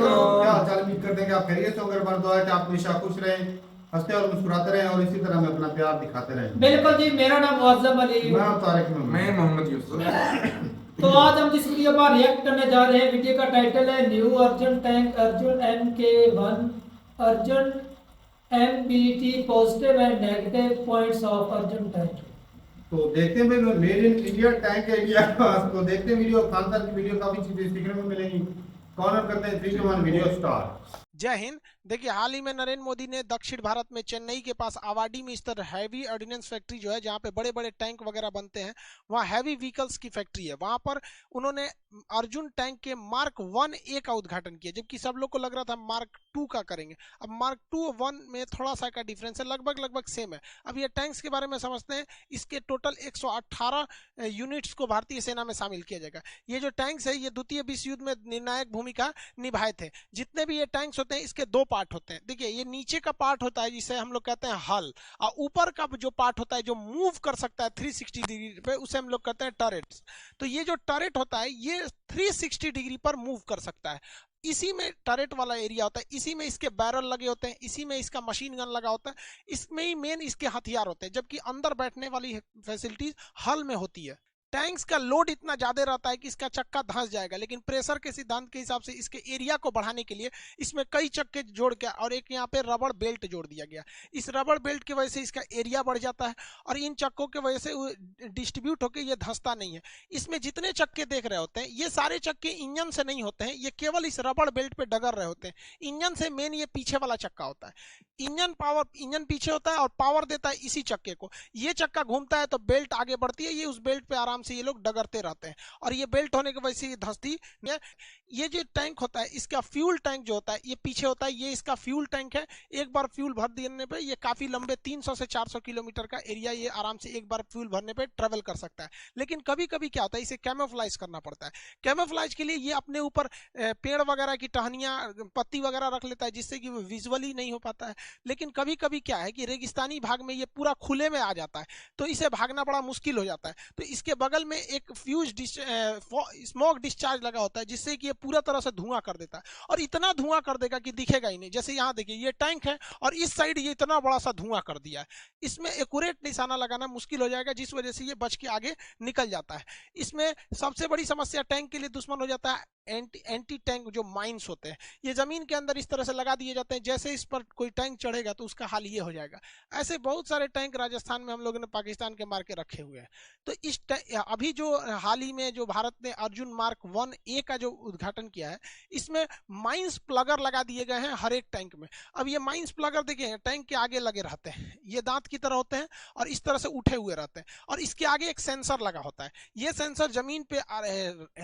क्या हाल चाल, उम्मीद करते हैं कि आप खैरियत से होंगे। हमारा दुआ है कि आप हमेशा खुश रहें, हंसते और मुस्कुराते रहें और इसी तरह हमें अपना प्यार दिखाते रहें। बिल्कुल जी, मेरा नाम मुअज्जम अली। मैं तारिक में मैं मोहम्मद यूसुफ। तो आज हम जिस वीडियो पर रिएक्ट करने जा रहे हैं, वीडियो का टाइटल है new Arjun tank Arjun MK1 Arjun MBT positive and negative points of Arjun tank. तो देखते हैं भाई, मेड इन इंडिया टैंक है इंडिया का। तो देखते हैं वीडियो, खानदार की वीडियो, काफी चीजें सीखने को मिलेंगी। कॉर्नर करते हैं 3 2 1 वीडियो स्टार्ट। जय हिंद। देखिए, हाल ही में नरेंद्र मोदी ने दक्षिण भारत में चेन्नई के पास आवाडी में इस तरह हैवी ऑर्डिनेंस फैक्ट्री जो है, जहां पे बड़े बड़े टैंक वगैरह बनते हैं, वहां हैवी व्हीकल्स की फैक्ट्री है। वहां पर उन्होंने अर्जुन टैंक के मार्क 1A का उद्घाटन किया, जबकि सब लोग को लग रहा था मार्क 2 का करेंगे। अब मार्क 2 1 में थोड़ा सा का डिफरेंस है, लगभग लगभग सेम है। अब ये टैंक्स के बारे में समझते हैं। इसके टोटल 118 यूनिट्स को भारतीय सेना में शामिल किया जाएगा। ये जो टैंक्स है, ये द्वितीय विश्व युद्ध में निर्णायक भूमिका निभाए थे। जितने भी ये टैंक्स होते हैं, इसके 2 पार्ट होते हैं। देखिए, ये नीचे का पार्ट होता है जिसे हम लोग कहते हैं हल, और ऊपर का जो पार्ट होता है जो मूव कर सकता है 360 डिग्री पे, उसे हम लोग कहते हैं टरेट्स। तो ये जो टरेट होता है, ये 360 डिग्री पर मूव कर सकता है। इसी में टरेट वाला एरिया होता है, इसी में इसके बैरल लगे होते हैं, इसी में इसका मशीन गन लगा होता है, इसमें ही मेन इसके हथियार होते हैं, जबकि अंदर बैठने वाली फैसिलिटीज हल में होती है। टैंक्स का लोड इतना ज्यादा रहता है कि इसका चक्का धंस जाएगा, लेकिन प्रेशर के सिद्धांत के हिसाब से इसके एरिया को बढ़ाने के लिए इसमें कई चक्के जोड़ के और एक यहाँ पे रबड़ बेल्ट जोड़ दिया गया। इस रबड़ बेल्ट की वजह से इसका एरिया बढ़ जाता है और इन चक्कों की वजह से डिस्ट्रीब्यूट होकर ये धंसता नहीं है। इसमें जितने चक्के देख रहे होते हैं, ये सारे चक्के इंजन से नहीं होते हैं, ये केवल इस रबड़ बेल्ट पे डगर रहे होते हैं। इंजन से मेन ये पीछे वाला चक्का होता है। इंजन पीछे होता है और पावर देता है इसी चक्के को। ये चक्का घूमता है तो बेल्ट आगे बढ़ती है, ये उस बेल्ट पे आराम से ये लोग डगरते रहते हैं और ये बेल्ट होने की वजह से ये धंसती। ये जो टैंक होता है, इसका फ्यूल टैंक जो होता है, ये पीछे होता है, ये इसका फ्यूल टैंक है। एक बार फ्यूल भर देने पे ये काफी लंबे 300 से 400 किलोमीटर का एरिया ये आराम से एक बार फ्यूल भरने पे ट्रेवल कर सकता है। लेकिन कभी कभी क्या होता है, इसे कैमोफ्लाइज करना पड़ता है। कैमोफ्लाइज के लिए ये अपने ऊपर पेड़ वगैरह की टहनियां, पत्ती वगैरह रख लेता है, जिससे कि वो विजुअली नहीं हो पाता है। लेकिन कभी कभी क्या है कि रेगिस्तानी भाग में ये पूरा खुले में आ जाता है, तो इसे भागना बड़ा मुश्किल हो जाता है। तो इसके बगल में एक फ्यूज स्मोक डिस्चार्ज लगा होता है, जिससे कि ये पूरा तरह से धुआं कर देता है और इतना धुआं कर देगा कि दिखेगा ही नहीं। जैसे यहाँ देखिए, ये टैंक है और इस साइड ये इतना बड़ा सा धुआं कर दिया है। इसमें एक्यूरेट निशाना लगाना मुश्किल हो जाएगा, जिस वजह से ये बच के आगे निकल जाता है। इसमें सबसे बड़ी समस्या टैंक के लिए दुश्मन हो जाता है एंटी टैंक जो माइंस होते हैं। ये जमीन के अंदर इस तरह से लगा दिए जाते हैं, जैसे इस पर कोई टैंक चढ़ेगा तो उसका हाल ये हो जाएगा। ऐसे बहुत सारे टैंक राजस्थान में हम लोगों ने पाकिस्तान के मार के रखे हुए हैं। तो इस अभी जो हाल ही में जो भारत ने अर्जुन मार्क 1A का जो उद्घाटन किया है, इसमें माइंस प्लगर लगा दिए गए हैं हर एक टैंक में। अब ये माइंस प्लगर देखिए, टैंक के आगे लगे रहते हैं, ये दांत की तरह होते हैं और इस तरह से उठे हुए रहते हैं और इसके आगे एक सेंसर लगा होता है। ये सेंसर जमीन पे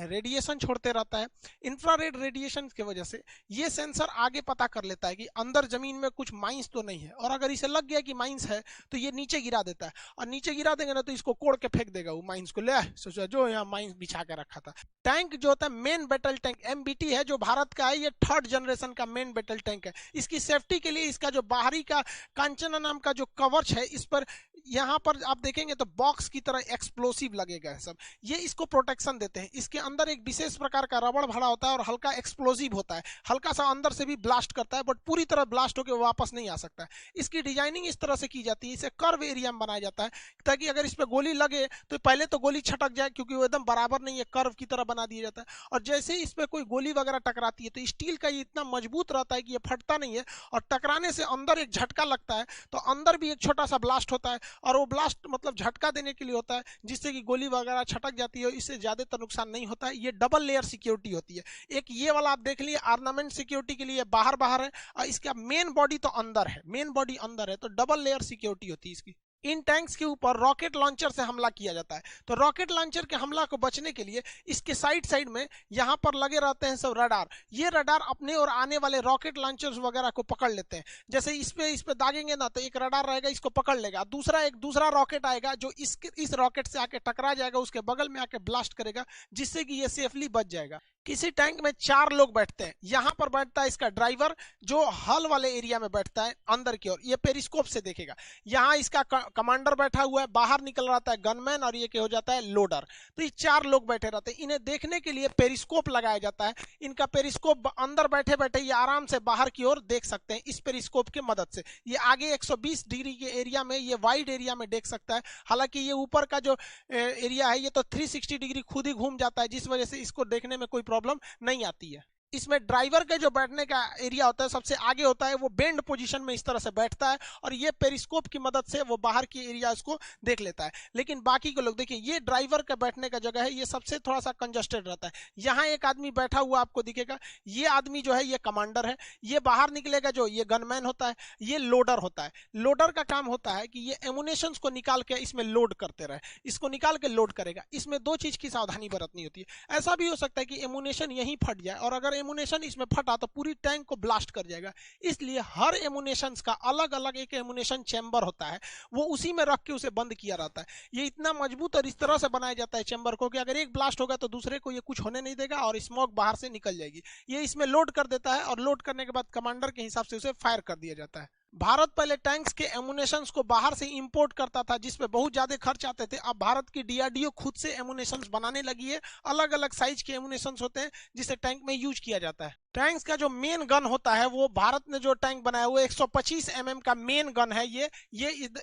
रेडिएशन छोड़ते रहता है। इंफ्रारेड रेडिएशन की वजह से ये सेंसर आगे पता कर लेता है कि अंदर जमीन में कुछ माइंस तो नहीं है, और अगर इसे लग गया कि माइंस है तो ये नीचे गिरा देता है, और नीचे गिरा देंगे ना तो इसको कोड़ के फेंक देगा वो माइंस को। ले सोचा जो यहाँ माइंस बिछा के रखा था। टैंक जो होता है मेन बैटल टैंक MBT है, जो भारत का है, ये 3rd जनरेशन का मेन बैटल टैंक है। इसकी सेफ्टी के लिए इसका जो बाहरी का कांचना नाम का जो कवच है, इस पर यहाँ पर आप देखेंगे तो बॉक्स की तरह एक्सप्लोसिव लगेगा सब, ये इसको प्रोटेक्शन देते हैं। इसके अंदर एक विशेष प्रकार का रबड़ भरा होता है और हल्का एक्सप्लोसिव होता है, हल्का सा अंदर से भी ब्लास्ट करता है, बट पूरी तरह ब्लास्ट होकर वापस नहीं आ सकता है। इसकी डिजाइनिंग इस तरह से की जाती है, इसे कर्व एरिया में बनाया जाता है, ताकि अगर इस पर गोली लगे तो पहले तो गोली छटक जाए, क्योंकि वो एकदम बराबर नहीं है, कर्व की तरह बना दिया जाता है। और जैसे ही इस पर कोई गोली वगैरह टकराती है तो स्टील का ये इतना मजबूत रहता है कि ये फटता नहीं है, और टकराने से अंदर एक झटका लगता है तो अंदर भी एक छोटा सा ब्लास्ट होता है, और वो ब्लास्ट मतलब झटका देने के लिए होता है, जिससे कि गोली वगैरह छटक जाती है, इससे ज्यादातर नुकसान नहीं होता है। ये डबल लेयर सिक्योरिटी होती है। एक ये वाला आप देख लिए आर्नामेंट सिक्योरिटी के लिए बाहर बाहर है, और इसका मेन बॉडी तो अंदर है, मेन बॉडी अंदर है, तो डबल लेयर सिक्योरिटी होती है इसकी। इन टैंक्स के ऊपर रॉकेट लॉन्चर से हमला किया जाता है, तो रॉकेट लॉन्चर के हमला को बचने के लिए इसके साइड साइड में यहाँ पर लगे रहते हैं सब रडार। ये रडार अपने और आने वाले रॉकेट लॉन्चर्स वगैरह को पकड़ लेते हैं। जैसे इस पे दागेंगे ना तो एक रडार रहेगा, इसको पकड़ लेगा, दूसरा रॉकेट आएगा जो इस रॉकेट से आके टकरा जाएगा, उसके बगल में आके ब्लास्ट करेगा, जिससे कि ये सेफली बच जाएगा। किसी टैंक में 4 लोग बैठते हैं। यहां पर बैठता है इसका ड्राइवर जो हल वाले एरिया में बैठता है अंदर की ओर, ये पेरिस्कोप से देखेगा। यहां इसका कमांडर बैठा हुआ है, बाहर निकल रहा है गनमैन और ये क्या हो जाता है लोडर। तो ये 4 लोग बैठे रहते हैं। इन्हें देखने के लिए पेरिस्कोप लगाया जाता है। इनका पेरिस्कोप अंदर बैठे बैठे ये आराम से बाहर की ओर देख सकते हैं इस पेरिस्कोप की मदद से। ये आगे 120 डिग्री के एरिया में, ये वाइड एरिया में देख सकता है। हालांकि ये ऊपर का जो एरिया है ये तो 360 डिग्री खुद ही घूम जाता है, जिस वजह से इसको देखने में कोई प्रॉब्लम नहीं आती है। इसमें ड्राइवर के जो बैठने का एरिया होता है सबसे आगे होता है, वो बेंड पोजीशन में इस तरह से बैठता है और ये पेरिस्कोप की मदद से वो बाहर की एरिया इसको देख लेता है। लेकिन बाकी के लोग देखिए, ये ड्राइवर का बैठने का जगह है, ये सबसे थोड़ा सा कंजस्टेड रहता है। यहाँ एक आदमी बैठा हुआ आपको दिखेगा, ये आदमी जो है ये कमांडर है। ये बाहर निकलेगा जो ये गनमैन होता है, ये लोडर होता है। लोडर का काम होता है कि ये एमुनेशंस को निकाल के इसमें लोड करते रहे, इसको निकाल के लोड करेगा। इसमें 2 चीज की सावधानी बरतनी होती है। ऐसा भी हो सकता है कि एमुनेशन यहीं फट जाए और अगर एमुनेशन इसमें फटा तो पूरी टैंक को ब्लास्ट कर जाएगा। इसलिए हर एमुनेशन का अलग अलग एक एमुनेशन चैम्बर होता है, वो उसी में रख के उसे बंद किया रहता है। ये इतना मजबूत और इस तरह से बनाया जाता है चैम्बर को कि अगर एक ब्लास्ट होगा तो दूसरे को ये कुछ होने नहीं देगा और स्मोक बाहर से निकल जाएगी। ये इसमें लोड कर देता है और लोड करने के बाद कमांडर के हिसाब से उसे फायर कर दिया जाता है। भारत पहले टैंक्स के एमुनेशंस को बाहर से इंपोर्ट करता था, जिसपे बहुत ज्यादा खर्च आते थे। अब भारत की डीआरडीओ खुद से एमुनेशंस बनाने लगी है। अलग अलग साइज के एमुनेशंस होते हैं जिसे टैंक में यूज किया जाता है। टैंक्स का जो मेन गन होता है, वो भारत ने जो टैंक बनाया हुआ 125 mm का मेन गन है। ये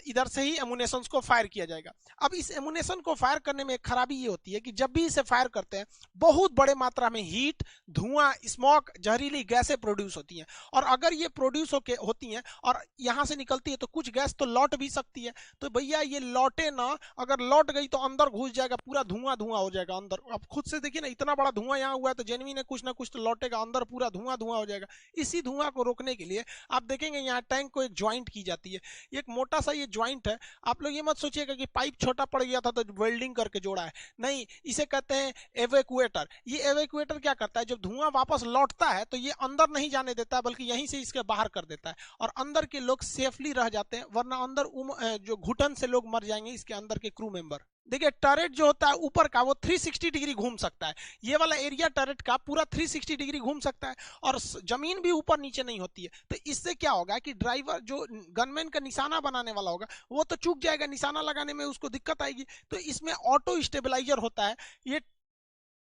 इधर से ही एमुनेशंस को फायर किया जाएगा। अब इस एमुनेशन को फायर करने में एक खराबी ये होती है कि जब भी इसे फायर करते हैं बहुत बड़े मात्रा में हीट, धुआं, स्मोक, जहरीली गैसें प्रोड्यूस होती हैं। और अगर ये प्रोड्यूस होती हैं और यहां से निकलती है तो कुछ गैस तो लौट भी सकती है। तो भैया ये लौटे ना, अगर लौट गई तो अंदर घुस जाएगा, पूरा धुआं धुआं हो जाएगा अंदर। अब खुद से देखिए ना, इतना बड़ा धुआं यहाँ हुआ है तो जेनवी ने कुछ ना कुछ तो लौटेगा अंदर, पूरा धुआं धुआं हो जाएगा। इसी धुआं को रोकने के लिए आप देखेंगे यहाँ टैंक को एक ज्वाइंट की जाती है। एक मोटा सा ये ज्वाइंट है। आप लोग ये मत सोचिएगा कि पाइप छोटा पड़ गया था तो वेल्डिंग करके जोड़ा है, नहीं। इसे कहते हैं एवेक्यूएटर। ये एवेक्यूएटर क्या करता है, जब धुआं वापस लौटता है तो ये अंदर नहीं जाने देता है, बल्कि यहीं से इसके बाहर कर देता है और अंदर के लोग सेफली रह जाते हैं। वरना अंदर जो घुटन से लोग मर जाएंगे, इसके अंदर के क्रू मेंबर। देखिए टर्रेट जो होता है ऊपर का, वो 360 डिग्री घूम सकता है। ये वाला एरिया टर्रेट का पूरा 360 डिग्री घूम सकता है और जमीन भी ऊपर नीचे नहीं होती है। तो इससे क्या होगा कि ड्राइवर जो गनमैन का निशाना बनाने वाला होगा वो तो चूक जाएगा, निशाना लगाने में उसको दिक्कत आएगी। तो इसमें ऑटो स्टेबलाइजर होता है। ये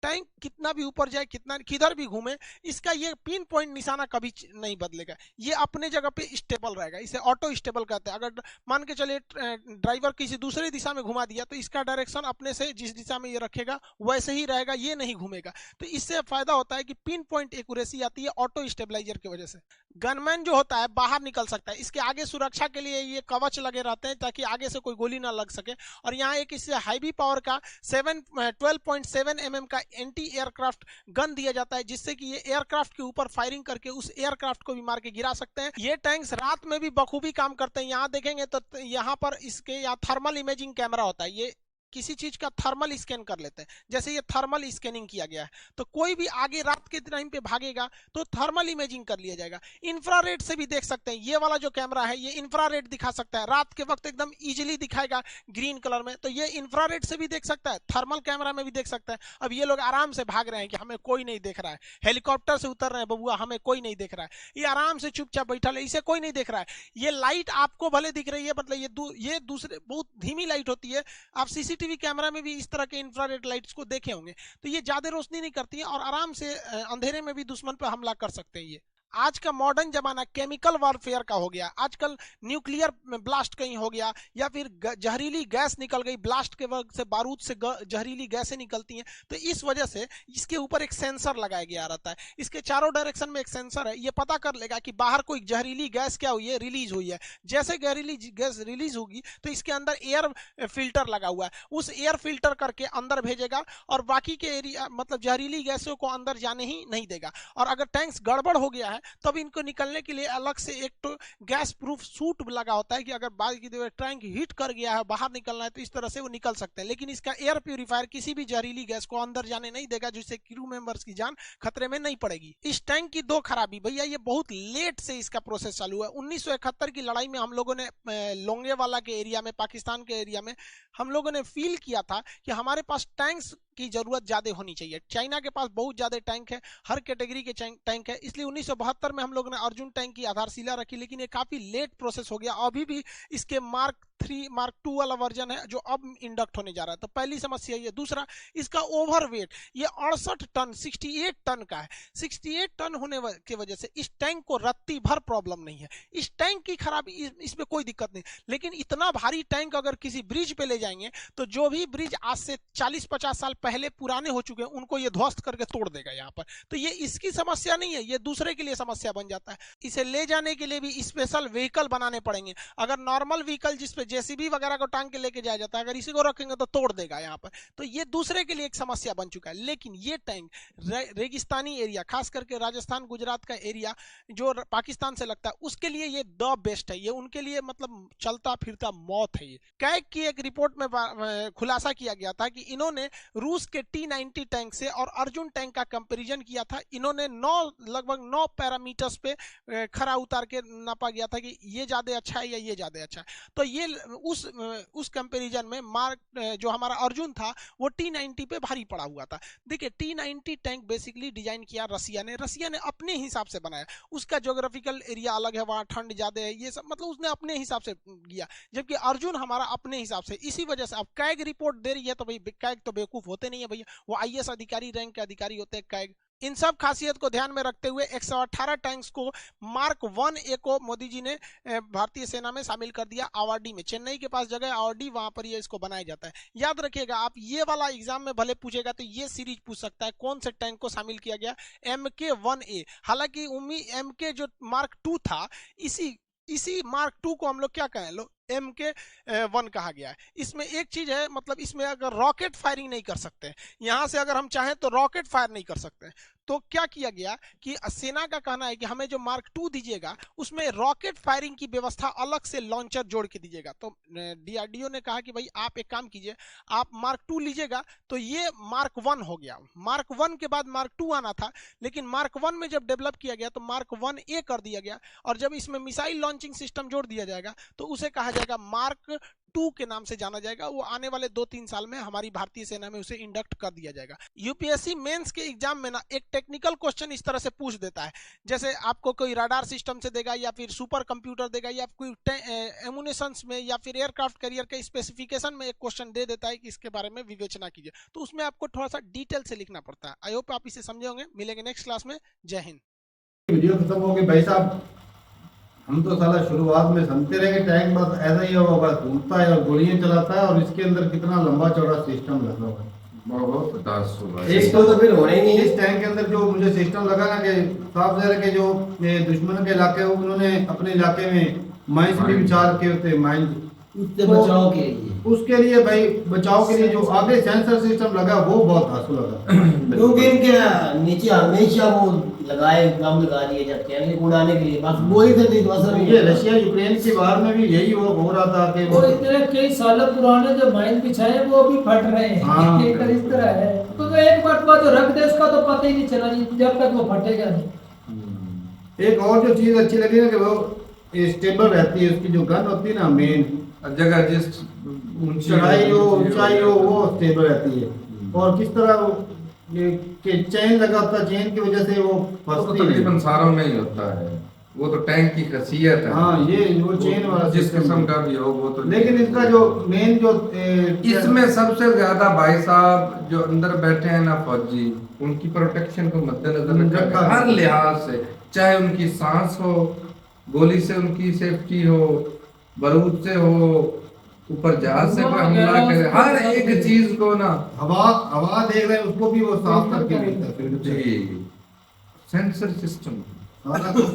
टैंक कितना भी ऊपर जाए, कितना किधर भी घूमे, इसका ये पिन पॉइंट निशाना कभी नहीं बदलेगा। ये अपने जगह पे स्टेबल रहेगा। इसे ऑटो स्टेबल कहते हैं। अगर मान के चलिए ड्राइवर किसी दूसरी दिशा में घुमा दिया तो इसका डायरेक्शन अपने से जिस दिशा में ये रखेगा वैसे ही रहेगा, ये नहीं घूमेगा। तो इससे फायदा होता है कि पिन पॉइंट एक्यूरेसी आती है ऑटो स्टेबलाइजर की वजह से। गनमैन जो होता है बाहर निकल सकता है। इसके आगे सुरक्षा के लिए ये कवच लगे रहते हैं ताकि आगे से कोई गोली ना लग सके। और यहाँ एक इससे हाईवी पावर का 12.7 mm का एंटी एयरक्राफ्ट गन दिया जाता है, जिससे कि ये एयरक्राफ्ट के ऊपर फायरिंग करके उस एयरक्राफ्ट को भी मार के गिरा सकते हैं। ये टैंक्स रात में भी बखूबी काम करते हैं। यहाँ देखेंगे तो यहाँ पर इसके यहाँ थर्मल इमेजिंग कैमरा होता है। ये किसी चीज का थर्मल स्कैन कर लेते हैं। जैसे ये थर्मल स्कैनिंग किया गया है तो कोई भी आगे रात के टाइम पे भागेगा तो थर्मल इमेजिंग कर लिया जाएगा। इंफ्रारेड से भी देख सकते हैं। ये वाला जो कैमरा है ये इंफ्रारेड दिखा सकता है, रात के वक्त एकदम इजीली दिखाएगा ग्रीन कलर में। तो ये इंफ्रारेड से भी देख सकता है, थर्मल कैमरा में भी देख सकता है। अब ये लोग आराम से भाग रहे हैं कि हमें कोई नहीं देख रहा है, हेलीकॉप्टर से उतर रहे हैं, बबुआ हमें कोई नहीं देख रहा है, ये आराम से चुपचाप बैठा है, इसे कोई नहीं देख रहा है। ये लाइट आपको भले दिख रही है, मतलब ये दूसरे बहुत धीमी लाइट होती है। आप सीसीटीवी कैमरा में भी इस तरह के इंफ्रारेड लाइट्स को देखे होंगे। तो ये ज्यादा रोशनी नहीं करती है और आराम से अंधेरे में भी दुश्मन पर हमला कर सकते हैं। ये आज का मॉडर्न जमाना केमिकल वॉरफेयर का हो गया। आजकल न्यूक्लियर ब्लास्ट कहीं हो गया या फिर जहरीली गैस निकल गई, ब्लास्ट के वक्त से बारूद से जहरीली गैसें निकलती हैं। तो इस वजह से इसके ऊपर एक सेंसर लगाया गया रहता है। इसके चारों डायरेक्शन में एक सेंसर है, ये पता कर लेगा कि बाहर कोई जहरीली गैस क्या हुई है, रिलीज हुई है। जैसे जहरीली गैस रिलीज होगी तो इसके अंदर एयर फिल्टर लगा हुआ है, उस एयर फिल्टर करके अंदर भेजेगा और बाकी के एरिया मतलब जहरीली गैसों को अंदर जाने ही नहीं देगा। और अगर टैंक्स गड़बड़ हो गया है तब इनको निकलने के लिए अलग से एक तो गैस प्रूफ सूट लगा होता है कि अगर बाद की टैंक हिट कर गया है, बाहर निकलना है, तो इस तरह से वो निकल सकते हैं। लेकिन इसका एयर प्यूरीफायर किसी भी जहरीली गैस को अंदर जाने नहीं देगा, जिससे क्रू मेंबर्स की जान खतरे में नहीं पड़ेगी। इस टैंक की दो खराबी, भैया ये बहुत लेट से इसका प्रोसेस चालू है। 1971 की लड़ाई में हम लोगों ने लोंगेवाला के एरिया में, पाकिस्तान के एरिया में हम लोगों ने फील किया था कि हमारे पास टैंक्स की जरूरत ज्यादा होनी चाहिए। चाइना के पास बहुत ज्यादा टैंक है, हर कैटेगरी के टैंक है, इसलिए 1972 में हम लोगों ने अर्जुन टैंक की आधारशिला रखी। लेकिन ये काफी लेट प्रोसेस हो गया। अभी भी इसके मार्क 3 मार्क 2 वाला वर्जन है जो अब इंडक्ट होने जा रहा है। तो पहली समस्या ये। दूसरा, इसका ओवरवेट, ये 68 टन 68 टन का है। 68 टन होने की वजह से इस टैंक को रत्ती भर प्रॉब्लम नहीं है। इस टैंक की खराबी, इसमें कोई दिक्कत नहीं। लेकिन इतना भारी टैंक अगर किसी ब्रिज पे ले जाएंगे तो जो भी ब्रिज आज से 40-50 साल पहले पुराने हो चुके हैं उनको ये ध्वस्त करके तोड़ देगा यहाँ पर। तो ये इसकी समस्या नहीं है, ये दूसरे के लिए समस्या बन जाता है। इसे ले जाने के लिए भी स्पेशल व्हीकल बनाने पड़ेंगे। अगर नॉर्मल व्हीकल जिसपे जेसीबी वगैरह को टांग के लेके जाया जाता है, अगर इसी को रखेंगे तो तोड़ देगा यहाँ पर। तो ये दूसरे के लिए एक समस्या बन चुका है। लेकिन ये टैंक रेगिस्तानी एरिया, खास करके राजस्थान गुजरात का एरिया जो पाकिस्तान से लगता है, उसके लिए ये द बेस्ट है। ये उनके लिए मतलब चलता फिरता मौत है। ये कैग की एक रिपोर्ट में खुलासा किया गया था कि इन्होंने रूस के T-90 टैंक से और अर्जुन टैंक का कंपैरिजन किया था। इन्होंने लगभग 9 पैरामीटर्स पे खरा उतार के नापा गया था कि ये ज्यादा अच्छा है या ये ज्यादा अच्छा है। तो ये उस कंपैरिजन में जो हमारा अर्जुन था वो T-90 पे भारी पड़ा हुआ था। देखिए, T-90 टैंक बेसिकली डिजाइन किया रसिया ने अपने हिसाब से बनाया। उसका ज्योग्राफिकल एरिया अलग है, वहां ठंड ज्यादा है, ये सब मतलब उसने अपने हिसाब से किया। जबकि अर्जुन हमारा अपने हिसाब से। इसी वजह से अब कैग रिपोर्ट दे रही है तो भाई कैग तो बेवकूफ होते नहीं है भैया, वो IAS अधिकारी रैंक के अधिकारी होते हैं कैग। इन सब खासियत को ध्यान में रखते हुए 118 टैंक्स को मार्क 1A को मोदी जी ने भारतीय सेना में शामिल कर दिया। आवाडी में, चेन्नई के पास जगह आवाडी, वहां पर ये इसको बनाया जाता है। याद रखिएगा, आप ये वाला एग्जाम में भले पूछेगा तो ये सीरीज पूछ सकता है कौन से टैंक को शामिल किया गया, MK-1A। हालांकि MK जो मार्क 2 था, इसी मार्क 2 को हम लोग क्या कहें, MK-1 कहा गया है। इसमें एक चीज है, मतलब इसमें अगर रॉकेट फायरिंग नहीं कर सकते, यहां से अगर हम चाहें तो रॉकेट फायर नहीं कर सकते, तो क्या किया गया कि सेना का कहना है कि हमें जो मार्क 2 दीजिएगा उसमें रॉकेट फायरिंग की व्यवस्था अलग से लॉन्चर जोड़ के दीजिएगा। तो DRDO ने कहा कि भाई आप एक काम कीजिए, आप मार्क 2 लीजिएगा। तो ये मार्क 1 हो गया। मार्क 1 के बाद मार्क 2 आना था, लेकिन मार्क 1 में जब डेवलप किया गया तो मार्क 1A कर दिया गया। और जब इसमें मिसाइल लॉन्चिंग सिस्टम जोड़ दिया जाएगा तो उसे कहा जाएगा मार्क 2 के नाम से जाना जाएगा। वो आने वाले 2-3 साल में हमारी भारतीय सेना में उसे इंडक्ट कर दिया जाएगा। यूपीएससी मेंस के एग्जाम में ना एक टेक्निकल क्वेश्चन इस तरह से पूछ देता है, जैसे आपको कोई रडार सिस्टम से देगा या फिर सुपर कंप्यूटर देगा या कोई एमुनेशंस में या फिर एयरक्राफ्ट कैरियर के स्पेसिफिकेशन में एक क्वेश्चन दे देता है कि इसके बारे में विवेचना कीजिए। तो उसमें आपको थोड़ा सा डिटेल से लिखना पड़ता है। आई होप आप इसे समझे होंगे। मिलेंगे नेक्स्ट क्लास में। जय हिंद। वीडियो खत्म हो गई भाई साहब। हम तो साला शुरुआत में समझते रहे कि टैंक बस ऐसा ही होगा, घूमता है और गोलियां चलाता है, और इसके अंदर कितना लंबा चौड़ा सिस्टम लगा हुआ है। बहुत 10 होगा। एक तो फिर होने ही नहीं। इस टैंक के अंदर जो मुझे सिस्टम लगा ना कि साफ ज़ाहिर के जो दुश्मन के इलाके हो, उन्होंने अपने इलाके में माइंस भी विचार किए होते हैं, माइंस उससे बचाव के लिए, उसके लिए भाई बचाव के लिए जो आगे सेंसर सिस्टम लगा वो बहुत हासु लगा। क्योंकि इनके नीचे हमेशा वो लगाए बम लगा दिए जाते हैं इनको उड़ाने के लिए, बस वो ही थे असर। ये रशिया यूक्रेन के बाहर में भी यही हो रहा था कि और इतने कई साल पुराने जो माइन बिछाए वो भी फट रहे हैं। हाँ। इस तरह है तो एक बार जो रख दे उसका तो पता ही नहीं चला जी, जब तक वो फटेगा नहीं। एक और जो चीज अच्छी लगी ना कि वो स्टेबल रहती है, उसकी जो गन होती है ना मेन जगह जिस चढ़ाई हो ऊंचाई हो वो स्टेबल रहती है। और किस तरह वो कि चेन लगा होता है, चेन की वजह से वो फंसती है। तकरीबन सारों में ही होता है, वो तो टैंक की खासियत है। हाँ, ये वो चेन वाला जिस सिस्टम किस्म का भी हो वो तो। लेकिन इसका जो मेन जो इसमें सबसे ज्यादा भाई साहब जो अंदर बैठे हैं ना फौजी, उनकी प्रोटेक्शन को मद्देनजर रखा हर लिहाज से, चाहे उनकी सांस हो, गोली से उनकी सेफ्टी हो, बारूद से हो, ऊपर जहाज से कोई हमला करे, हर एक चीज को ना हवा देख रहे हैं उसको भी वो साफ करके भेजता है जी। सेंसर सिस्टम सारा कुछ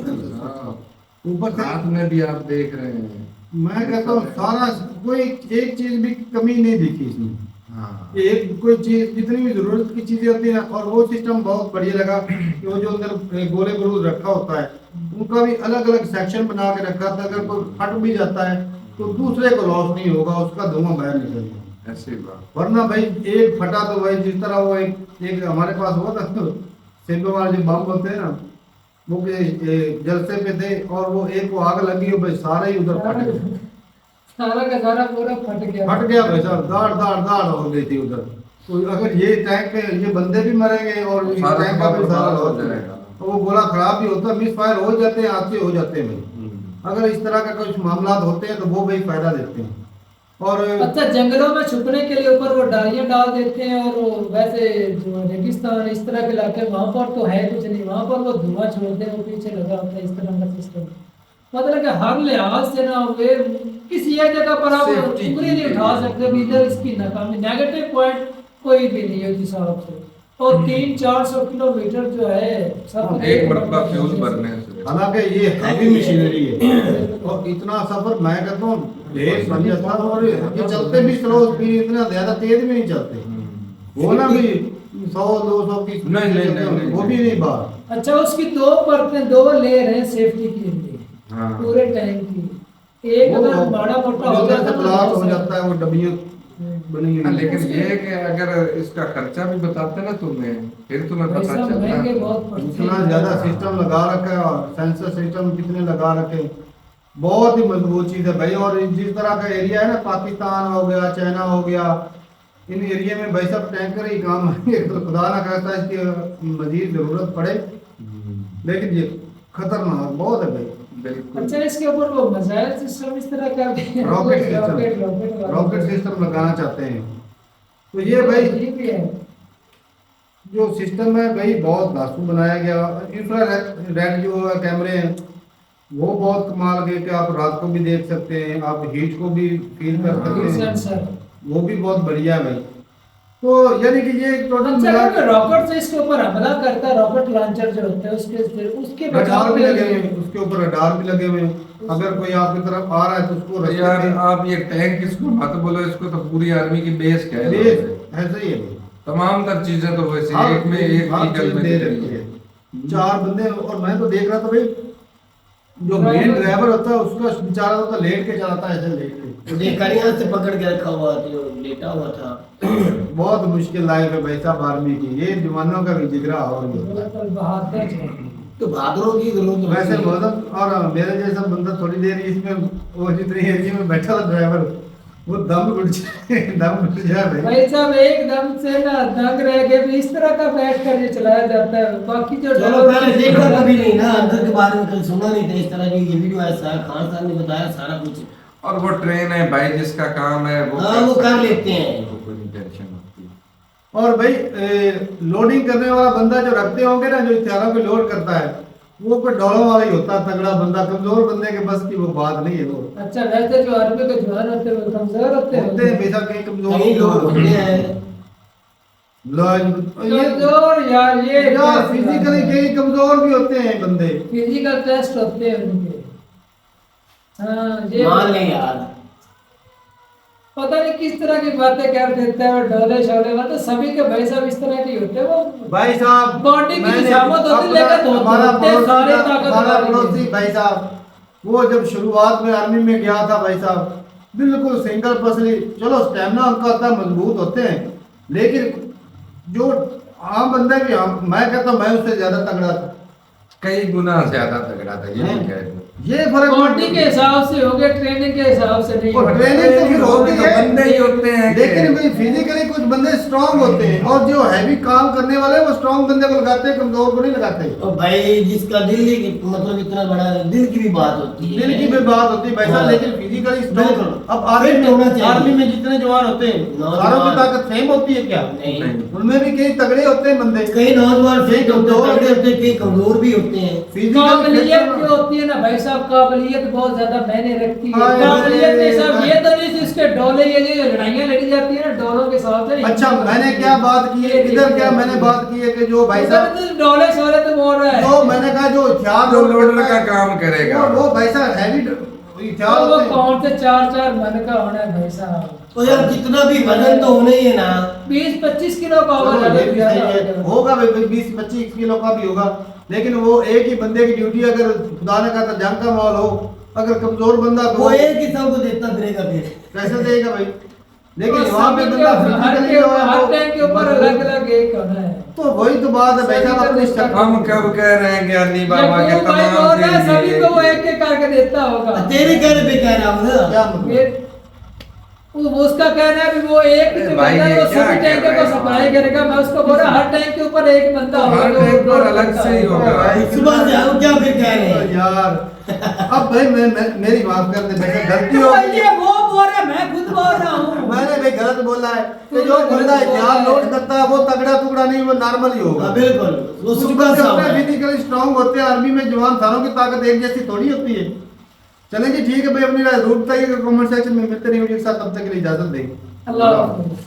ऊपर से हाथ में भी आप देख रहे हैं। मैं कहता हूँ सारा कोई एक चीज भी कमी नहीं दिखी इसमें। हाँ। एक कोई चीज जितनी भी जरूरत की चीजें होती है, और वो सिस्टम बहुत बढ़िया लगा कि वो जो अंदर गोले बारूद रखा होता है उनका भी अलग अलग सेक्शन बना के रखा था। अगर कोई फट भी जाता है तो दूसरे को लॉस नहीं होगा, उसका धुआं बाहर निकलेगा। ऐसी बात। वरना भाई एक फटा तो भाई जिस तरह वो एक हमारे पास हुआ था तो सिंपल वाले जो बम होते हैं ना, वो के जलसे पे थे और वो एक को आग लगी, भाई सारा ही उधर फट गया, सारा का सारा पूरा फट गया। फट गया भाई साहब, दाड़ दाड़ दाड़ हो गई थी उधर। तो अगर ये टैंक पे ये बंदे भी मरेंगे और इस सारा टैंक का भी सारा हो लॉस हो जाएगा। तो वो गोला खराब भी होता, मिस फायर हो जाते हैं, हादसे हो जाते हैं भाई। अगर इस तरह का कुछ मामला होते हैं तो वो भाई फायदा देते हैं। और अच्छा, जंगलों में छुपने के लिए ऊपर वो डालियां डाल देते हैं, और वो वैसे जो रेगिस्तान इस तरह के इलाके वहां पर तो है कुछ नहीं, वहां पर वो धुआं छोड़ते हैं, वो पीछे लगा होता है इस तरह का सिस्टम। मतलब कि हर लिहाज से ना वे किसी एक जगह पर आप Safety उंगली नहीं की उठा सकते भी इधर इसकी नाकामी, नेगेटिव पॉइंट कोई भी नहीं है उस हिसाब से। और 300-400 किलोमीटर जो है सब एक मरतबा फ्यूल भरने से। हालांकि ये हैवी मशीनरी है और इतना सफर मैं कहता हूँ ढेर बन जाता, और ये चलते भी स्लो स्पीड, इतना ज्यादा तेज भी नहीं चलते। वो ना भी 100-200 की स्पीड नहीं, से नहीं, चलते हैं, नहीं, वो भी नहीं बात। अच्छा, उसकी दो परतें, दो लेयर हैं सेफ्टी के लिए हाँ। पूरे टैंक की। एक वो अगर माड़ा मोटा हो उधर जाता से है ब्लास्ट हो जाता है, वो डबियां बनी हाँ, हुई लेकिन हैं। ये है कि अगर इसका खर्चा भी बताते ना तुम्हें, फिर तुम्हें पता पैसा चलता महंगे है। बहुत पड़ते हैं। इतना ज्यादा सिस्टम लगा रखा है और सेंसर सिस्टम कितने लगा रखे, बहुत ही मजबूत चीज है भाई। और जिस तरह का एरिया है ना, पाकिस्तान हो गया, चाइना हो गया, इन एरिया में भाई सब टैंकर ही काम आएंगे तो खुदा ना करता इसकी मजीद जरूरत पड़े, लेकिन ये खतरनाक बहुत है भाई। बिल्कुल। अच्छा, इसके ऊपर वो मिसाइल सिस्टम इस तरह का भी- rocket rocket system, rocket system लगाना चाहते हैं। तो ये भाई ये भी है। जो सिस्टम है भाई बहुत धांसू बनाया गया। इंफ्रारेड जो है कैमरे हैं वो बहुत कमाल के, कि आप रात को भी देख सकते हैं, आप हीट को भी फील कर सकते हैं, सेंसर। वो भी बहुत बढ़िया है भाई। तो यानी कि ये टोटल अच्छा, मिला अगर रॉकेट से इसके ऊपर हमला करता है, रॉकेट लॉन्चर जो होते हैं उसके रडार बचाव भी के लगे हुए लिए हैं, उसके ऊपर रडार भी लगे हुए हैं। अगर कोई आपकी तरफ आ रहा है तो उसको तो यार आप ये टैंक इसको मत बोलो, इसको तो पूरी आर्मी की बेस कह लो। ऐसा ही है भाई। तमाम तर चीजें तो वैसे हर एक में एक हर व्हीकल चीज में दे दिख रखी रही है। है। 4 बंदे, और मैं तो देख रहा था भाई जो मेन ड्राइवर होता है उसका बेचारा होता है लेट के चलाता है, ऐसे लेट के। देखा से पकड़ के रखा हुआ था, जो लेटा हुआ था। बहुत मुश्किल लाइफ है भाई साहब आर्मी की, ये जवानों का भी जिगरा और भी होता है। बिल्कुल बहादुर है। तो बहादुरों की जरूरत वैसे होती है। मतलब, और मेरे जैसा बंदा थोड़ी देर इसमें वो जितनी एरिया में बैठा था ड्राइवर, वो दम घुट जाए भाई। भाई साहब एकदम से ना दंग रह गए भी, इस तरह का बैठ कर ये चलाया जाता है। बाकी जो चलो पहले देखा कभी नहीं ना, अंदर के बारे में कभी सुना नहीं था इस तरह की। ये वीडियो ऐसा है, खान साहब ने बताया सारा कुछ। और वो ट्रेन है भाई, जिसका काम है वो हाँ, वो कर लेते हैं। वो कोई टेंशन होती है। और भाई लोडिंग करने वाला बंदा जो रखते होंगे ना, जो हथियारों को लोड करता है, वो कोई डॉलों वाला ही होता है, तगड़ा बंदा। कमजोर बंदे के बस की वो बात नहीं है। वो अच्छा, वैसे जो आर्मी के जवान होते हैं वो कमजोर होते होते हैं हैं। बेशक कहीं कमजोर कई लोग होते हैं ये कमजोर यार, ये यार फिजिकली कहीं कमजोर भी होते हैं बंदे। फिजिकल टेस्ट होते हैं उनके। हाँ, ये मान ले यार। पता नहीं किस तरह की बातें कर देते हैं, वो डोले शोले मतलब सभी के भाई साहब इस तरह के होते हैं। वो भाई साहब बॉडी की मैंने निजामत होती है, लेकिन धोते हमारा हैं सारे पड़ोसी ताकत हमारा वाले। पड़ोसी भाई साहब, वो जब शुरुआत में आर्मी में गया था भाई साहब, बिल्कुल सिंगल पसली, चलो स्टेमिना उनका होता है, मजबूत होते हैं, लेकिन जो आम बंदे भी, मैं कहता हूँ मैं उससे ज्यादा तगड़ा था। कई गुना ज्यादा तगड़ा था, ये नहीं कह रहे। ये फर्क बॉडी के हिसाब से हो गया, ट्रेनिंग के हिसाब से नहीं और होगा। ट्रेनिंग तो फिर होती है, बंदे ही होते हैं लेकिन भाई फिजिकली कुछ बंदे स्ट्रांग होते हैं, और जो हैवी काम करने वाले वो स्ट्रांग बंदे को लगाते हैं, कमजोर को नहीं लगाते। और भाई जिसका दिल ही मतलब इतना बड़ा है, दिल की भी बात होती है। दिल की भी बात होती है भाई साहब, हाँ। लेकिन फिजिकली स्ट्रांग। बिल्कुल। अब आर्मी फिट होना चाहिए। आर्मी में जितने जवान होते हैं नौजवान। सारों की ताकत सेम होती है क्या? नहीं, उनमें भी कई तगड़े होते हैं बंदे, कई नौजवान फिट होते हैं, तगड़े होते हैं, कई कमजोर भी होते हैं। काबिलियत जो होती है ना भाई साहब, काबिलियत बहुत ज्यादा मायने रखती है। हाँ, काबिलियत के हिसाब मैं- ये तो नहीं इसके डोले, ये जो लड़ाइयाँ लड़ी जाती है ना डोलों के साथ है। अच्छा मैंने क्या बात की है, इधर क्या मैंने बात की है कि जो भाई साहब, तो डोले शोले तो बोल रहा है। जो मैंने कहा जो हथियार जो लोड लोडर करता का है, काम करेगा वो भाई साहब हैवी ये तो ख्याल वो से कौन से 4-4 मन का होना है भाई साहब। तो यार जितना भी वजन तो होना ही है ना। 20-25 किलो का होगा, चलो, ये भी ज्यादा सही है, होगा भाई 20-25 किलो का भी होगा, लेकिन वो एक ही बंदे की ड्यूटी, अगर खुदा ने कहा जंग का माहौल हो, अगर कमजोर बंदा तो वो एक ही सबको देता फिरेगा फिर। कैसे देगा भाई। लेकिन तो वहाँ पे सभी बंदा के हर physically जो है हर वो टैंक के ऊपर अलग अलग एक होना है। तो वही तो बात है भाई साहब, अपनी हम कब कह रहे हैं ज्ञानी बाबा के ये भाई बोल रहा है सभी को वो एक एक करके देता होगा। तेरे कहने पे कह रहा हूँ ना। क्या मतलब फिर वो उसका कहना है कि वो एक अरे जो भाई, बंदा है ये वो क्या सभी कह टैंक रहे को हैं सप्लाई आप? करेगा। मैं उसको बोल रहा हर टैंक के ऊपर एक बंदा तो होगा हर जो टैंक वो पर अलग करता से ही होगा। होगा। सुबह से हम क्या फिर कह रहे हैं यार। अब भाई मैं मेरी माफ कर दे भाई, गलती हो तो गई ये है। वो बोल रहा है, मैं खुद बोल रहा हूँ। मैंने भाई गलत बोला है कि तूने जो गलत बंदा बोला ख्याल है। लोड करता है वो तगड़ा टुकड़ा नहीं, वो नॉर्मल ही होगा। हाँ, बिल्कुल वो कुछ सुबह बंदे सा होते हैं होता है। फिजिकली स्ट्रांग होते हैं, आर्मी में जवान थानों की ताकत एक जैसी थोड़ी होती है। चलें जी, ठीक है भाई, अपनी राय जरूर बताइएगा कमेंट सेक्शन में। मिलते रहिए, तब तक के लिए इजाजत दें। अल्लाह हाफ़िज़।